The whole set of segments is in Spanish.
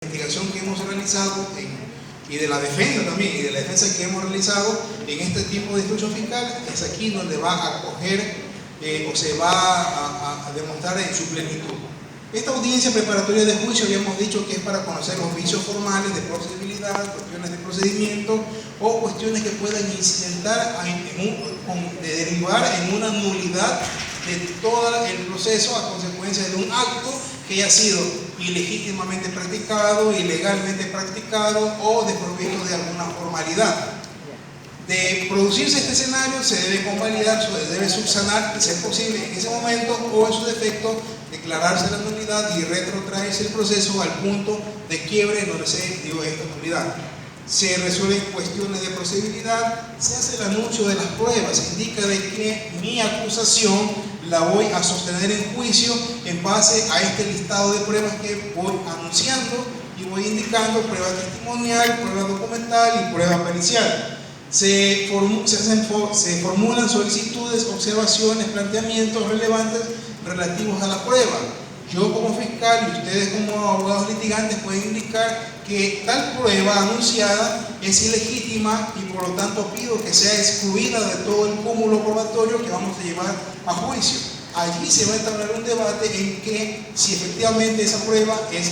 investigación que hemos realizado y de la defensa también, y de la defensa que hemos realizado en este tipo de instrucción fiscal, es aquí donde va a coger o se va a demostrar en su plenitud. Esta audiencia preparatoria de juicio habíamos dicho que es para conocer los vicios formales de procedibilidad, cuestiones de procedimiento o cuestiones que puedan incidentar de derivar en una nulidad de todo el proceso a consecuencia de un acto que haya sido ilegítimamente practicado, ilegalmente practicado o desprovisto de alguna formalidad. De producirse este escenario, se debe convalidar, se debe subsanar, de ser posible en ese momento, o en su defecto, declararse la nulidad y retrotraerse el proceso al punto de quiebre en donde se dio esta nulidad. Se resuelven cuestiones de procedibilidad, se hace el anuncio de las pruebas, se indica de que mi acusación la voy a sostener en juicio en base a este listado de pruebas que voy anunciando y voy indicando: prueba testimonial, prueba documental y prueba pericial. Se formulan solicitudes, observaciones, planteamientos relevantes relativos a la prueba. Yo como fiscal y ustedes como abogados litigantes pueden indicar que tal prueba anunciada es ilegítima y por lo tanto pido que sea excluida de todo el cúmulo probatorio que vamos a llevar a juicio. Allí se va a entablar un debate en que si efectivamente esa prueba es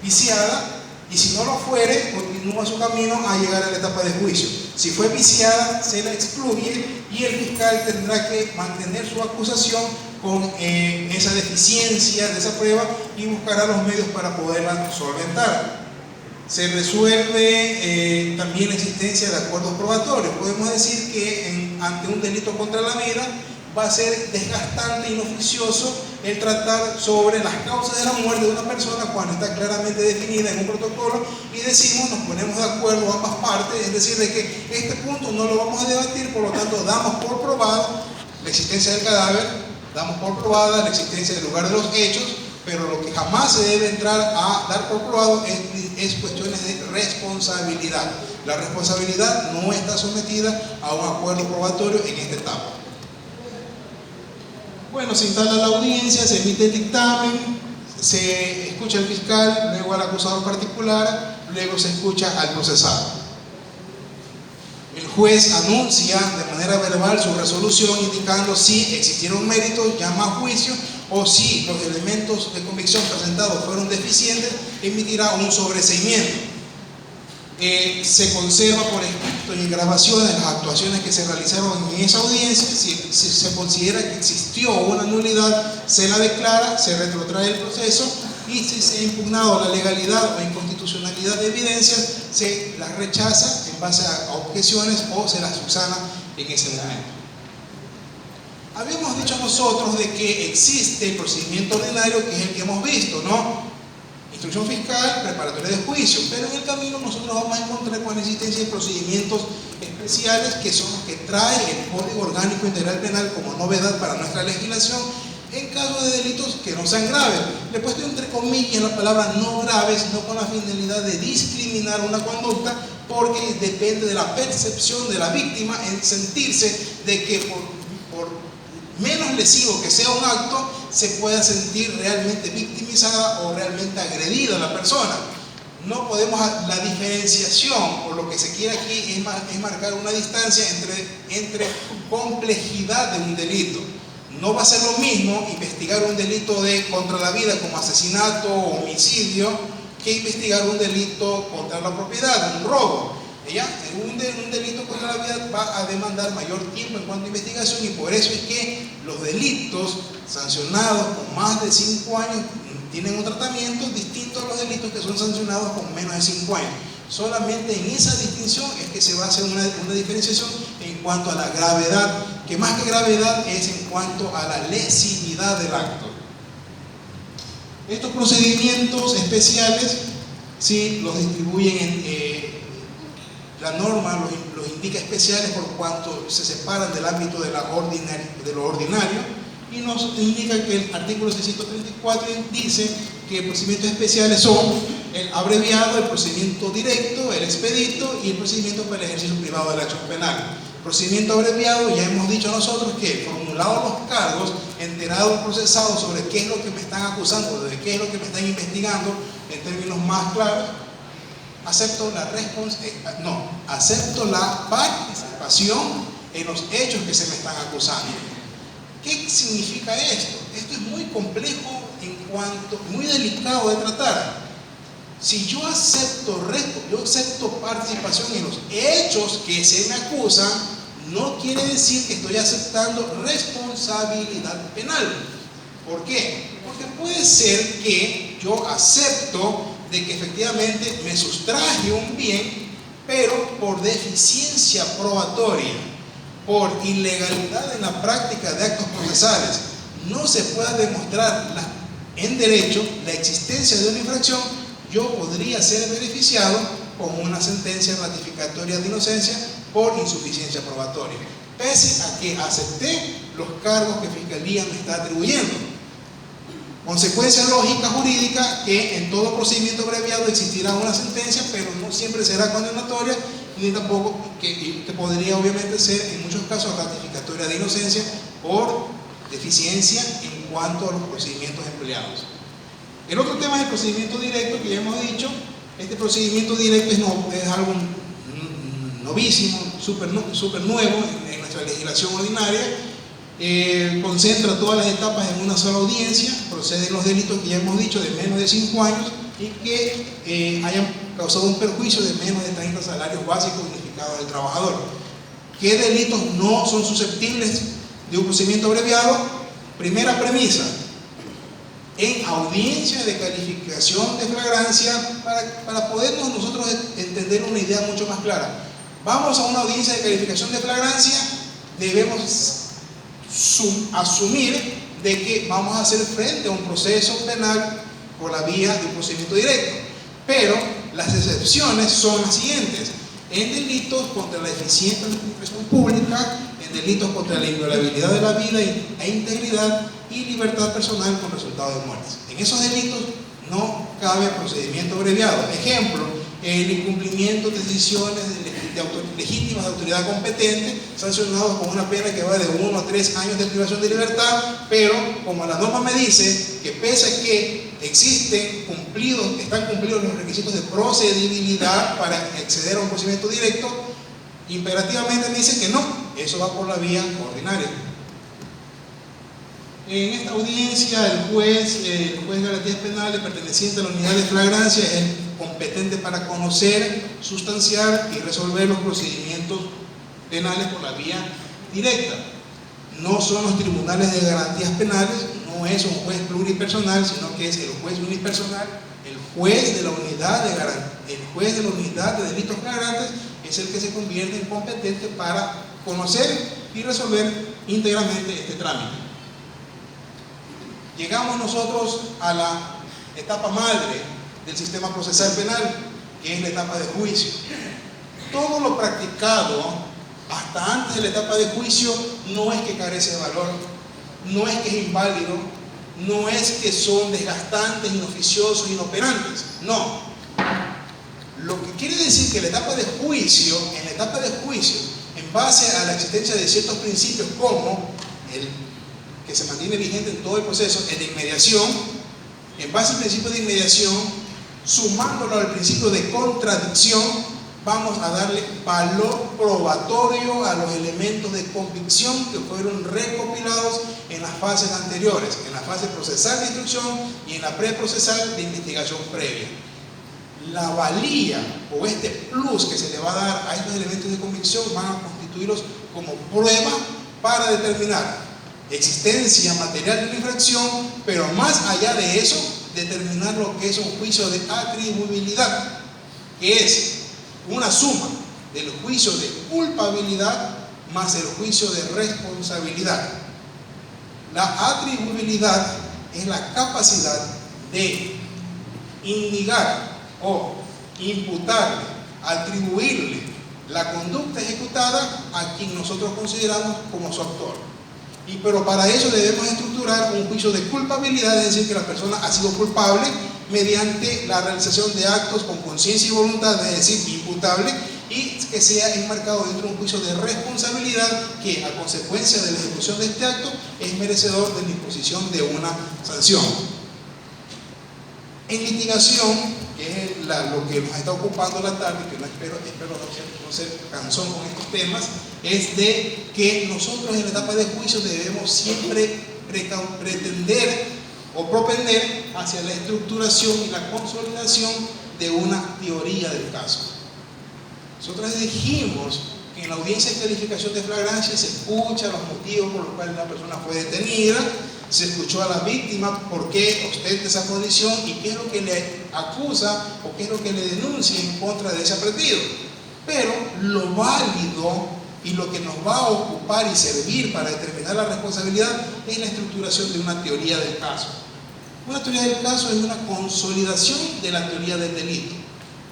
viciada, y si no lo fuere, continúa su camino a llegar a la etapa de juicio. Si fue viciada, se la excluye y el fiscal tendrá que mantener su acusación con esa deficiencia de esa prueba y buscará los medios para poderla solventar. Se resuelve también la existencia de acuerdos probatorios. Podemos decir que ante un delito contra la vida va a ser desgastante e inoficioso el tratar sobre las causas de la muerte de una persona cuando está claramente definida en un protocolo y decimos, nos ponemos de acuerdo ambas partes, es decir, de que este punto no lo vamos a debatir, por lo tanto damos por probado la existencia del cadáver, damos por probada la existencia del lugar de los hechos, pero lo que jamás se debe entrar a dar por probado es cuestiones de responsabilidad. La responsabilidad no está sometida a un acuerdo probatorio en esta etapa. Bueno, se instala la audiencia, se emite el dictamen, se escucha al fiscal, luego al acusador particular, luego se escucha al procesado. El juez anuncia de manera verbal su resolución indicando si existieron méritos, llama a juicio, o si los elementos de convicción presentados fueron deficientes, emitirá un sobreseimiento. Se conserva por escrito y en grabaciones las actuaciones que se realizaron en esa audiencia. Si se considera que existió una nulidad, se la declara, se retrotrae el proceso, y si se ha impugnado la legalidad o inconstitucionalidad de evidencias, se las rechaza en base a objeciones o se las subsana en ese momento. Habíamos dicho nosotros de que existe el procedimiento ordinario, que es el que hemos visto, ¿no? Instrucción fiscal, preparatoria de juicio, pero en el camino nosotros vamos a encontrar con la existencia de procedimientos especiales que son los que trae el Código Orgánico Integral Penal como novedad para nuestra legislación en caso de delitos que no sean graves. Le he puesto entre comillas la palabra no graves, no con la finalidad de discriminar una conducta, porque depende de la percepción de la víctima en sentirse de que por menos lesivo que sea un acto, se pueda sentir realmente victimizada o realmente agredida la persona. No podemos, la diferenciación, o lo que se quiere aquí es marcar una distancia entre complejidad de un delito. No va a ser lo mismo investigar un delito contra la vida como asesinato o homicidio que investigar un delito contra la propiedad, un robo. Un delito contra la vida va a demandar mayor tiempo en cuanto a investigación, y por eso es que los delitos sancionados con más de 5 años tienen un tratamiento distinto a los delitos que son sancionados con menos de 5 años. Solamente en esa distinción es que se va a hacer una diferenciación en cuanto a la gravedad, que más que gravedad es en cuanto a la lesividad del acto. Estos procedimientos especiales, sí, los distribuyen la norma los indica especiales por cuanto se separan del ámbito de lo ordinario, y nos indica que el artículo 634 dice que procedimientos especiales son el abreviado, el procedimiento directo, el expedito y el procedimiento para el ejercicio privado de la acción penal. Procedimiento abreviado, ya hemos dicho nosotros que formulados los cargos, enterado el procesado sobre qué es lo que me están acusando, de qué es lo que me están investigando, en términos más claros, acepto la participación en los hechos que se me están acusando. ¿Qué significa esto? Esto es muy complejo muy delicado de tratar. Si yo acepto participación en los hechos que se me acusan, no quiere decir que estoy aceptando responsabilidad penal. ¿Por qué? Porque puede ser que yo acepto de que efectivamente me sustraje un bien, pero por deficiencia probatoria, por ilegalidad en la práctica de actos procesales, no se pueda demostrar en derecho la existencia de una infracción, yo podría ser beneficiado con una sentencia ratificatoria de inocencia por insuficiencia probatoria, pese a que acepté los cargos que Fiscalía me está atribuyendo. Consecuencia lógica jurídica que en todo procedimiento abreviado existirá una sentencia, pero no siempre será condenatoria, ni tampoco que podría obviamente ser en muchos casos ratificatoria de inocencia por deficiencia en cuanto a los procedimientos empleados. El otro tema es el procedimiento directo, que ya hemos dicho. Este procedimiento directo es algo novísimo, súper nuevo en nuestra legislación ordinaria. Concentra todas las etapas en una sola audiencia, proceden los delitos que ya hemos dicho de menos de 5 años y que hayan causado un perjuicio de menos de 30 salarios básicos unificados del trabajador. ¿Qué delitos no son susceptibles de un procedimiento abreviado? Primera premisa: en audiencia de calificación de flagrancia, para podernos nosotros entender una idea mucho más clara. Vamos a una audiencia de calificación de flagrancia, debemos asumir de que vamos a hacer frente a un proceso penal por la vía de un procedimiento directo, pero las excepciones son las siguientes: en delitos contra la eficiencia de la administración pública, en delitos contra la inviolabilidad de la vida e integridad y libertad personal con resultado de muerte. En esos delitos no cabe procedimiento abreviado. Ejemplo: el incumplimiento de decisiones legítimas de autoridad competente, sancionados con una pena que va de 1 a 3 años de privación de libertad, pero como la norma me dice que pese a que están cumplidos los requisitos de procedibilidad para acceder a un procedimiento directo, imperativamente me dice que no, eso va por la vía ordinaria. En esta audiencia el juez de garantías penales perteneciente a la unidad de flagrancia es el competente para conocer, sustanciar y resolver los procedimientos penales por la vía directa. No son los tribunales de garantías penales, no es un juez pluripersonal, sino que es el juez unipersonal. El juez de la unidad de delitos flagrantes es el que se convierte en competente para conocer y resolver íntegramente este trámite. Llegamos nosotros a la etapa madre del sistema procesal penal, que es la etapa de juicio. Todo lo practicado hasta antes de la etapa de juicio no es que carece de valor, no es que es inválido, no es que son desgastantes, inoficiosos, inoperantes, no. Lo que quiere decir que en la etapa de juicio, en base a la existencia de ciertos principios como el que se mantiene vigente en todo el proceso, el de inmediación, en base al principio de inmediación, sumándolo al principio de contradicción, vamos a darle valor probatorio a los elementos de convicción que fueron recopilados en las fases anteriores, en la fase procesal de instrucción y en la preprocesal de investigación previa. La valía o este plus que se le va a dar a estos elementos de convicción van a constituirlos como prueba para determinar existencia material de una infracción, pero más allá de eso, determinar lo que es un juicio de atribuibilidad, que es una suma del juicio de culpabilidad más el juicio de responsabilidad. La atribuibilidad es la capacidad de indigar o imputarle, atribuirle la conducta ejecutada a quien nosotros consideramos como su autor. Pero para eso debemos estructurar un juicio de culpabilidad, es decir, que la persona ha sido culpable mediante la realización de actos con conciencia y voluntad, es decir, imputable, y que sea enmarcado dentro de un juicio de responsabilidad que, a consecuencia de la ejecución de este acto, es merecedor de la imposición de una sanción. En litigación, que es lo que nos está ocupando la tarde, que no espero no ser cansón con estos temas, es de que nosotros en la etapa de juicio debemos siempre pretender o propender hacia la estructuración y la consolidación de una teoría del caso. Nosotros dijimos que en la audiencia de calificación de flagrancia se escucha los motivos por los cuales la persona fue detenida, se escuchó a la víctima por qué ostenta esa condición y qué es lo que le acusa o qué es lo que le denuncia en contra de ese aprendido. Pero lo válido y lo que nos va a ocupar y servir para determinar la responsabilidad es la estructuración de una teoría del caso. Una teoría del caso es una consolidación de la teoría del delito.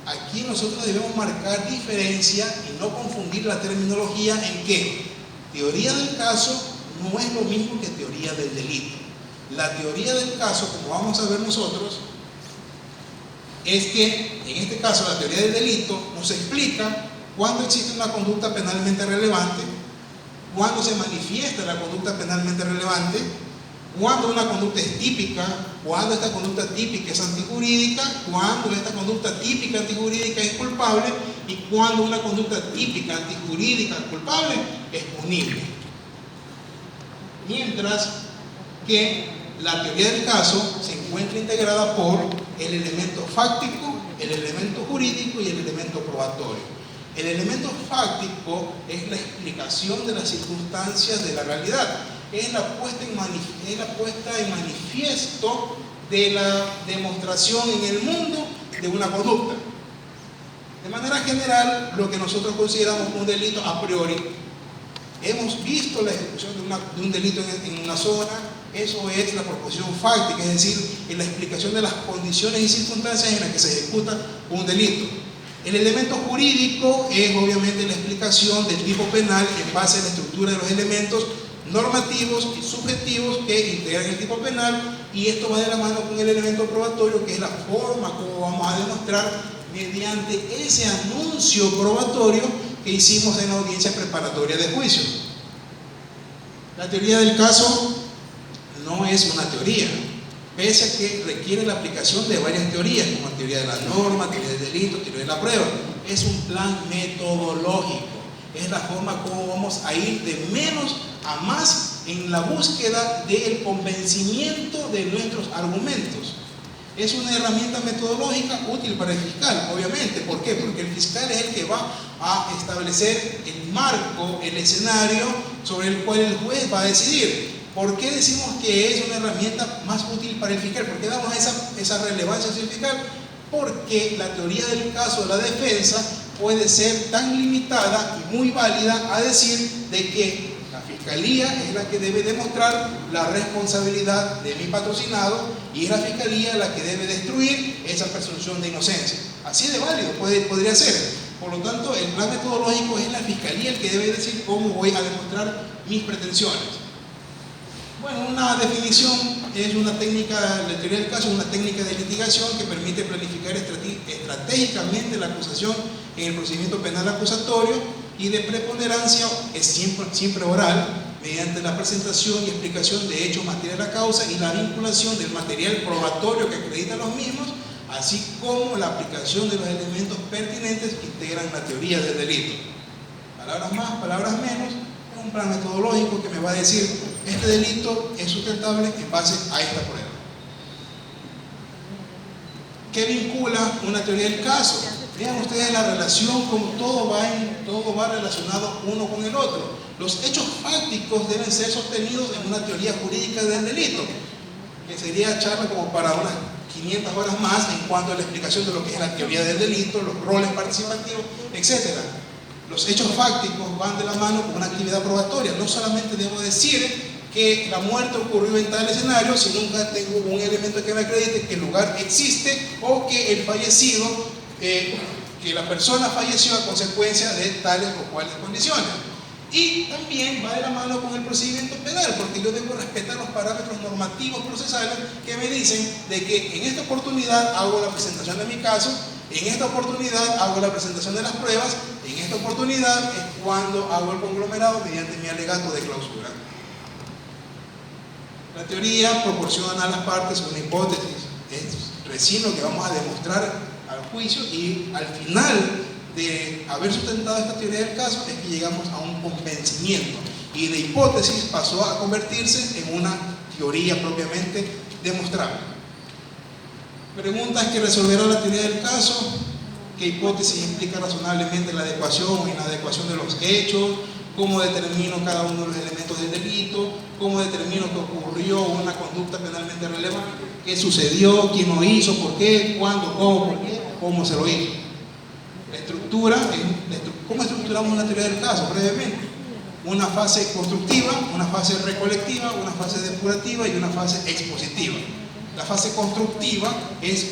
Aquí nosotros debemos marcar diferencia y no confundir la terminología en que teoría del caso no es lo mismo que teoría del delito. La teoría del caso, como vamos a ver nosotros, es que en este caso la teoría del delito nos explica cuándo existe una conducta penalmente relevante, cuándo se manifiesta la conducta penalmente relevante, cuándo una conducta es típica, cuándo esta conducta típica es antijurídica, cuándo esta conducta típica antijurídica es culpable y cuándo una conducta típica antijurídica culpable es punible. Mientras que la teoría del caso se encuentra integrada por el elemento fáctico, el elemento jurídico y el elemento probatorio. El elemento fáctico es la explicación de las circunstancias de la realidad, es la puesta en manifiesto de la demostración en el mundo de una conducta. De manera general, lo que nosotros consideramos un delito a priori, hemos visto la ejecución de un delito en una zona, eso es la proposición fáctica, es decir, en la explicación de las condiciones y circunstancias en las que se ejecuta un delito. El elemento jurídico es obviamente la explicación del tipo penal en base a la estructura de los elementos normativos y subjetivos que integran el tipo penal, y esto va de la mano con el elemento probatorio, que es la forma como vamos a demostrar mediante ese anuncio probatorio que hicimos en la audiencia preparatoria de juicio. La teoría del caso no es una teoría, pese a que requiere la aplicación de varias teorías, como teoría de la norma, teoría del delito, teoría de la prueba. Es un plan metodológico, es la forma como vamos a ir de menos a más en la búsqueda del convencimiento de nuestros argumentos. Es una herramienta metodológica útil para el fiscal, obviamente. ¿Por qué? Porque el fiscal es el que va a establecer el marco, el escenario sobre el cual el juez va a decidir. ¿Por qué decimos que es una herramienta más útil para el fiscal? ¿Por qué damos esa relevancia hacia el fiscal? Porque la teoría del caso de la defensa puede ser tan limitada y muy válida a decir de que la fiscalía es la que debe demostrar la responsabilidad de mi patrocinado y es la fiscalía la que debe destruir esa presunción de inocencia. Así de válido podría ser. Por lo tanto, el plan metodológico es la fiscalía el que debe decir cómo voy a demostrar mis pretensiones. Bueno, una definición es una técnica, la teoría del caso es una técnica de litigación que permite planificar estratégicamente la acusación en el procedimiento penal acusatorio, y de preponderancia es siempre oral, mediante la presentación y explicación de hechos materiales a la causa y la vinculación del material probatorio que acredita los mismos, así como la aplicación de los elementos pertinentes que integran la teoría del delito. Palabras más, palabras menos, es un plan metodológico que me va a decir este delito es sustentable en base a esta prueba. ¿Qué vincula una teoría del caso? Vean ustedes la relación, como todo va relacionado uno con el otro. Los hechos fácticos deben ser sostenidos en una teoría jurídica del delito, que sería charla como para unas 500 horas más en cuanto a la explicación de lo que es la teoría del delito, los roles participativos, etc. Los hechos fácticos van de la mano con una actividad probatoria. No solamente debo decir que la muerte ocurrió en tal escenario, si nunca tengo un elemento que me acredite que el lugar existe o que el fallecido, que la persona falleció a consecuencia de tales o cuales condiciones. Y también va de la mano con el procedimiento penal, porque yo debo respetar los parámetros normativos procesales que me dicen de que en esta oportunidad hago la presentación de mi caso, en esta oportunidad hago la presentación de las pruebas, en esta oportunidad es cuando hago el conglomerado mediante mi alegato de clausura. La teoría proporciona a las partes una hipótesis, es recién lo que vamos a demostrar al juicio, y al final de haber sustentado esta teoría del caso es que llegamos a un convencimiento, y de hipótesis pasó a convertirse en una teoría propiamente demostrable. Preguntas que resolverán la teoría del caso: ¿qué hipótesis implica razonablemente la adecuación o inadecuación de los hechos? ¿Cómo determino cada uno de los elementos del delito? ¿Cómo determino que ocurrió una conducta penalmente relevante? ¿Qué sucedió? ¿Quién lo hizo? ¿Por qué? ¿Cuándo? ¿Cómo? ¿Por qué? ¿Cómo se lo hizo? La estructura, ¿cómo estructuramos la teoría del caso? Brevemente: una fase constructiva, una fase recolectiva, una fase depurativa y una fase expositiva. La fase constructiva es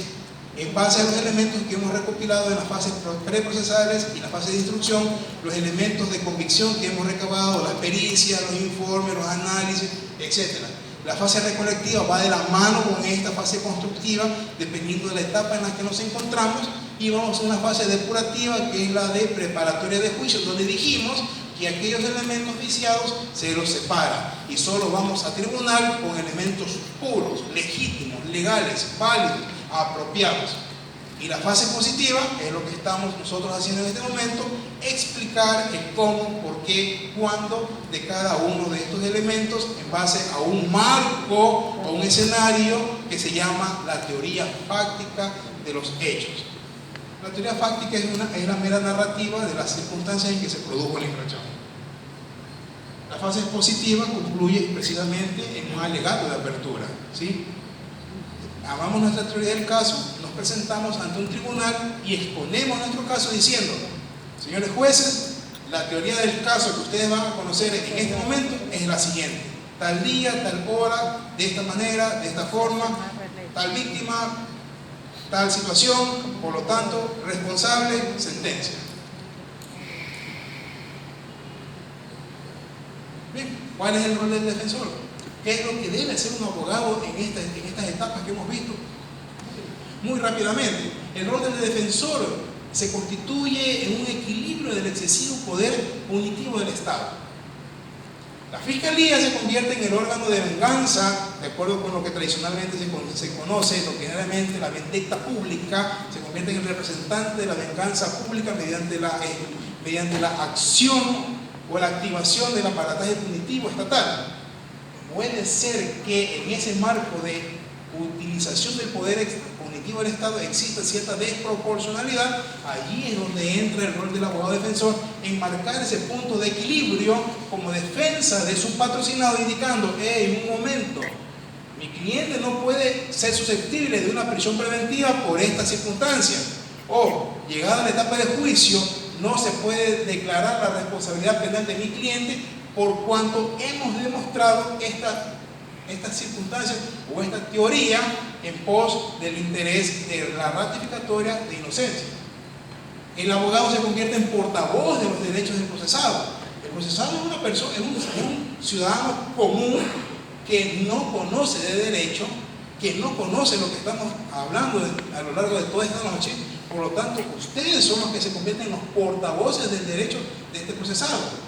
en base a los elementos que hemos recopilado en las fases preprocesales y la fase de instrucción, los elementos de convicción que hemos recabado, las pericias, los informes, los análisis, etc. La fase recolectiva va de la mano con esta fase constructiva, dependiendo de la etapa en la que nos encontramos, y vamos a una fase depurativa, que es la de preparatoria de juicio, donde dijimos que aquellos elementos viciados se los separa y solo vamos a tribunal con elementos puros, legítimos, legales, válidos, apropiados. Y la fase positiva es lo que estamos nosotros haciendo en este momento: explicar el cómo, por qué, cuándo de cada uno de estos elementos en base a un marco o un escenario que se llama la teoría fáctica de los hechos. La teoría fáctica es la mera narrativa de las circunstancias en que se produjo la infracción. La fase expositiva concluye precisamente en un alegato de apertura, ¿sí? Armamos nuestra teoría del caso, nos presentamos ante un tribunal y exponemos nuestro caso diciendo: señores jueces, la teoría del caso que ustedes van a conocer en este momento es la siguiente: tal día, tal hora, de esta manera, de esta forma, tal víctima, tal situación, por lo tanto, responsable, sentencia. Bien, ¿cuál es el rol del defensor? ¿Qué es lo que debe hacer un abogado en estas etapas que hemos visto? Muy rápidamente, el rol del defensor se constituye en un equilibrio del excesivo poder punitivo del Estado. La Fiscalía se convierte en el órgano de venganza, de acuerdo con lo que tradicionalmente se conoce, lo que generalmente la vendetta pública, se convierte en el representante de la venganza pública mediante la acción o la activación del aparataje punitivo estatal. Puede ser que en ese marco de utilización del poder punitivo del Estado exista cierta desproporcionalidad. Allí es donde entra el rol del abogado defensor, en marcar ese punto de equilibrio como defensa de su patrocinado, indicando: en un momento, mi cliente no puede ser susceptible de una prisión preventiva por estas circunstancias, o llegada la etapa de juicio no se puede declarar la responsabilidad penal de mi cliente por cuanto hemos demostrado estas circunstancias o esta teoría en pos del interés de la ratificatoria de inocencia. El abogado se convierte en portavoz de los derechos del procesado. El procesado es una persona, es un ciudadano común que no conoce de derecho, que no conoce lo que estamos hablando a lo largo de toda esta noche. Por lo tanto, ustedes son los que se convierten en los portavoces del derecho de este procesado.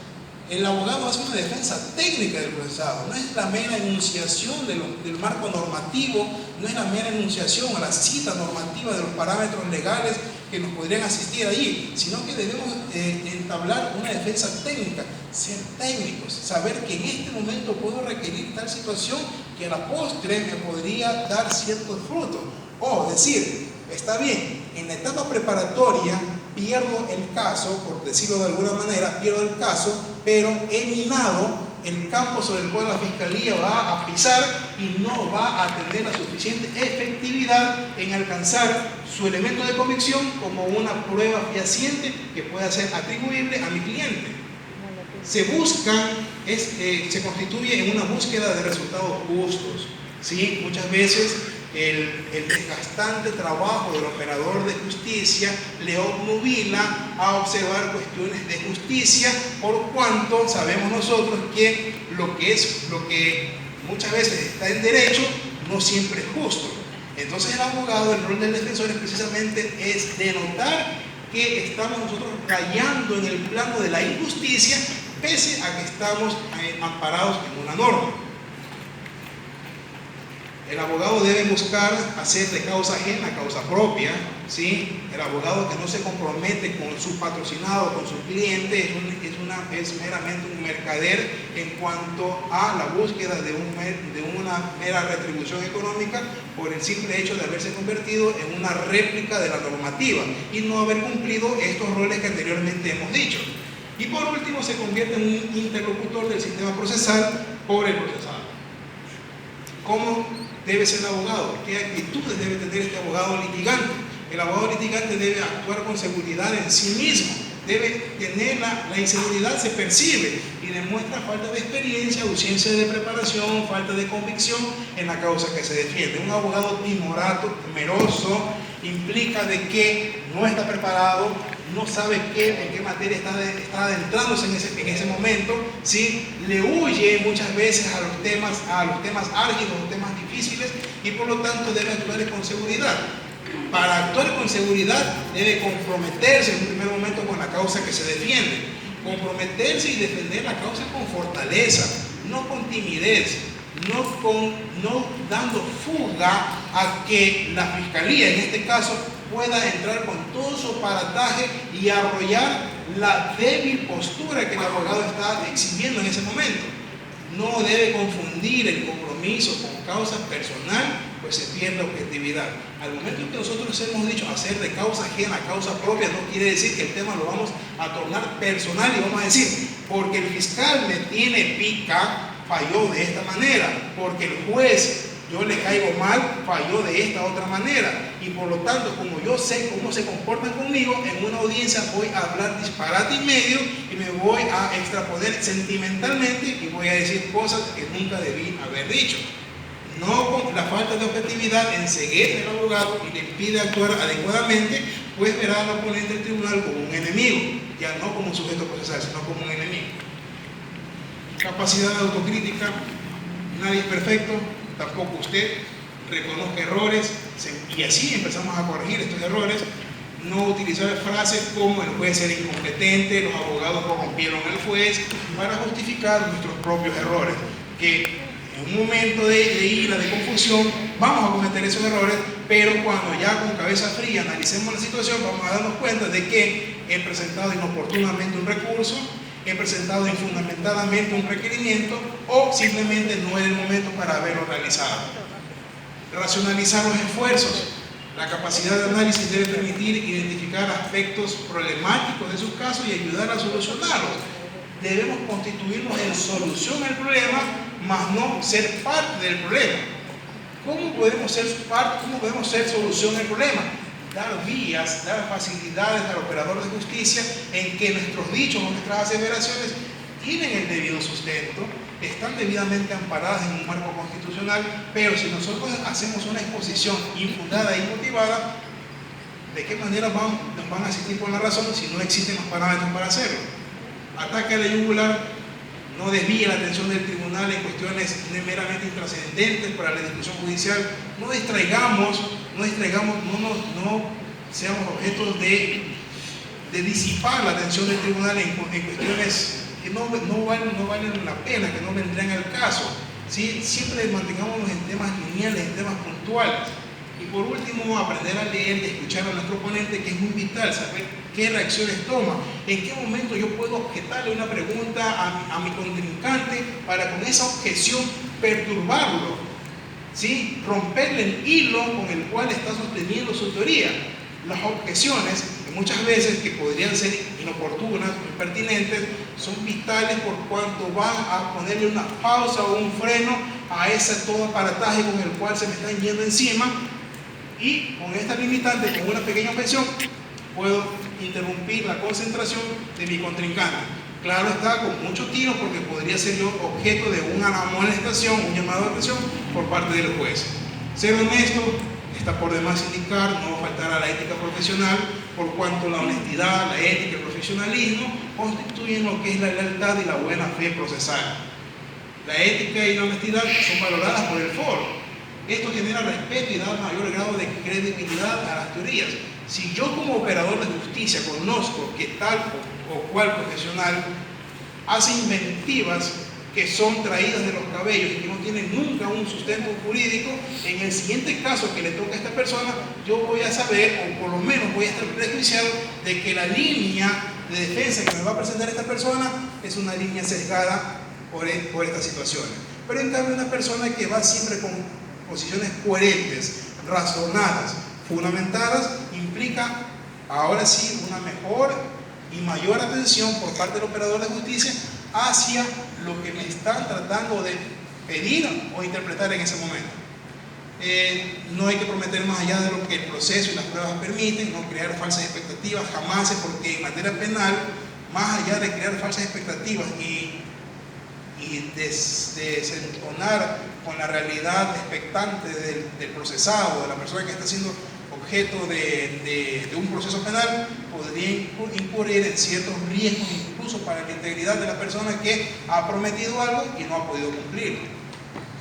El abogado hace una defensa técnica del procesado, no es la mera enunciación del marco normativo, no es la mera enunciación o la cita normativa de los parámetros legales que nos podrían asistir allí, sino que debemos entablar una defensa técnica, ser técnicos, saber que en este momento puedo requerir tal situación que a la postre me podría dar ciertos frutos. O decir: está bien, en la etapa preparatoria pierdo el caso, por decirlo de alguna manera, pierdo el caso, pero he minado el campo sobre el cual la Fiscalía va a pisar y no va a tener la suficiente efectividad en alcanzar su elemento de convicción como una prueba fehaciente que pueda ser atribuible a mi cliente. Se constituye en una búsqueda de resultados justos, ¿sí? Muchas veces el desgastante trabajo del operador de justicia le obnubila a observar cuestiones de justicia, por cuanto sabemos nosotros que lo que muchas veces está en derecho no siempre es justo. Entonces el abogado, el rol del defensor es precisamente denotar que estamos nosotros rayando en el plano de la injusticia, pese a que estamos amparados en una norma. El abogado debe buscar hacer de causa ajena causa propia, ¿sí? El abogado que no se compromete con su patrocinado, con su cliente, es meramente un mercader en cuanto a la búsqueda de una mera retribución económica por el simple hecho de haberse convertido en una réplica de la normativa y no haber cumplido estos roles que anteriormente hemos dicho. Y por último, se convierte en un interlocutor del sistema procesal por el procesado. ¿Cómo debe ser el abogado? ¿Qué actitudes debe tener este abogado litigante? El abogado litigante debe actuar con seguridad en sí mismo, debe tener la inseguridad, se percibe y demuestra falta de experiencia, ausencia de preparación, falta de convicción en la causa que se defiende. Un abogado timorato, temeroso, implica de que no está preparado, no sabe en qué materia está adentrándose en ese momento, ¿sí? Le huye muchas veces a los temas álgidos, los temas difíciles, y por lo tanto debe actuar con seguridad. Para actuar con seguridad debe comprometerse en un primer momento con la causa que se defiende, comprometerse y defender la causa con fortaleza, no con timidez, no dando fuga a que la fiscalía en este caso pueda entrar con todo su aparataje y arrollar la débil postura que el abogado está exhibiendo en ese momento. No debe confundir el compromiso con causa personal, pues se pierde objetividad. Al momento en que nosotros hemos dicho hacer de causa ajena a causa propia, no quiere decir que el tema lo vamos a tornar personal y vamos a decir, porque el fiscal me tiene pica, falló de esta manera, porque el juez, yo le caigo mal, falló de esta otra manera, y por lo tanto, como yo sé cómo se comportan conmigo, en una audiencia voy a hablar disparate y medio y me voy a extraponer sentimentalmente y voy a decir cosas que nunca debí haber dicho. No, con la falta de objetividad enceguece al abogado y le impide actuar adecuadamente, pues verá al oponente del tribunal como un enemigo, ya no como un sujeto procesal, sino como un enemigo. Capacidad de autocrítica, nadie es perfecto, tampoco usted. Reconozca errores y así empezamos a corregir estos errores. No utilizar frases como el juez era incompetente, los abogados corrompieron al juez, para justificar nuestros propios errores, que en un momento de ira, de confusión, vamos a cometer esos errores, pero cuando ya con cabeza fría analicemos la situación, vamos a darnos cuenta de que he presentado inoportunamente un recurso, he presentado infundamentalmente un requerimiento, o simplemente no era el momento para haberlo realizado. Racionalizar los esfuerzos. La capacidad de análisis debe permitir identificar aspectos problemáticos de sus casos y ayudar a solucionarlos. Debemos constituirnos en solución al problema, más no ser parte del problema. ¿Cómo podemos ser parte? ¿Cómo podemos ser solución al problema? Dar vías, dar facilidades al operador de justicia en que nuestros dichos o nuestras aseveraciones tienen el debido sustento, están debidamente amparadas en un marco constitucional, pero si nosotros hacemos una exposición infundada y motivada, ¿de qué manera nos van a asistir con la razón si no existen los parámetros para hacerlo? Ataque a la yugular, no desvíe la atención del tribunal en cuestiones meramente intrascendentes para la discusión judicial, no seamos objetos de disipar la atención del tribunal en cuestiones que no valen la pena, que no vendrán al caso, ¿sí? Siempre mantengámonos en temas lineales, en temas puntuales. Y por último, aprender a leer y escuchar a nuestro oponente, que es muy vital, saber qué reacciones toma, en qué momento yo puedo objetarle una pregunta a mi contrincante para con esa objeción perturbarlo, ¿sí? Romperle el hilo con el cual está sosteniendo su teoría. Las objeciones, que muchas veces que podrían ser inoportunas o impertinentes, son vitales por cuanto van a ponerle una pausa o un freno a ese todo aparataje con el cual se me están yendo encima, y con esta limitante, con una pequeña objeción, puedo interrumpir la concentración de mi contrincante. Claro está, con mucho tino, porque podría ser yo objeto de una amonestación, un llamado de atención por parte del juez. Ser honesto está por demás indicar, no faltar a la ética profesional, por cuanto la honestidad, la ética y el profesionalismo constituyen lo que es la lealtad y la buena fe procesal. La ética y la honestidad son valoradas por el foro. Esto genera respeto y da mayor grado de credibilidad a las teorías. Si yo como operador de justicia conozco que tal o cual profesional hace inventivas que son traídas de los cabellos y que no tienen nunca un sustento jurídico, en el siguiente caso que le toque a esta persona, yo voy a saber, o por lo menos voy a estar prejuiciado de que la línea de defensa que me va a presentar esta persona es una línea sesgada por estas situaciones. Pero en cambio, una persona que va siempre con posiciones coherentes, razonadas, fundamentadas, implica ahora sí una mejor y mayor atención por parte del operador de justicia hacia lo que me están tratando de pedir o interpretar en ese momento. No hay que prometer más allá de lo que el proceso y las pruebas permiten, no crear falsas expectativas jamás, porque en materia penal, más allá de crear falsas expectativas y desentonar con la realidad expectante del procesado, de la persona que está siendo objeto de un proceso penal, podría incurrir en ciertos riesgos incluso para la integridad de la persona que ha prometido algo y no ha podido cumplirlo.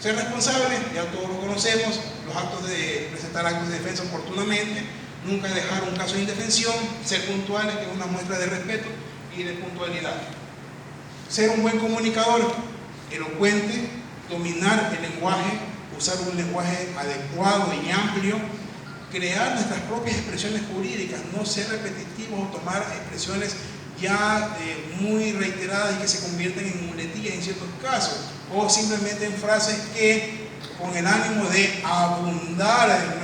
Ser responsable, ya todos lo conocemos, los actos de presentar actos de defensa oportunamente, nunca dejar un caso de indefensión, ser puntuales, que es una muestra de respeto y de puntualidad. Ser un buen comunicador, elocuente, dominar el lenguaje, usar un lenguaje adecuado y amplio, crear nuestras propias expresiones jurídicas, no ser repetitivos o tomar expresiones ya muy reiteradas y que se convierten en muletillas en ciertos casos, o simplemente en frases que con el ánimo de abundar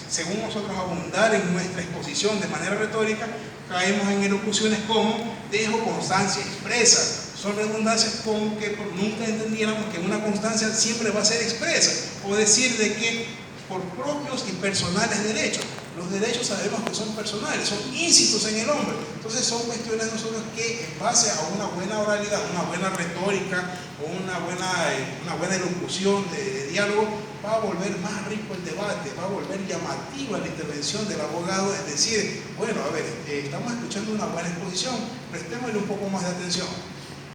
según nosotros abundar en nuestra exposición de manera retórica, caemos en elocuciones como dejo constancia expresa. Son redundancias como que nunca entendiéramos que una constancia siempre va a ser expresa, o decir de que por propios y personales derechos. Los derechos sabemos que son personales, son íncitos en el hombre. Entonces son cuestiones nosotros que en base a una buena oralidad, una buena retórica o una buena elocución de diálogo, va a volver más rico el debate, va a volver llamativa la intervención del abogado, es decir, bueno, a ver, estamos escuchando una buena exposición, prestémosle un poco más de atención.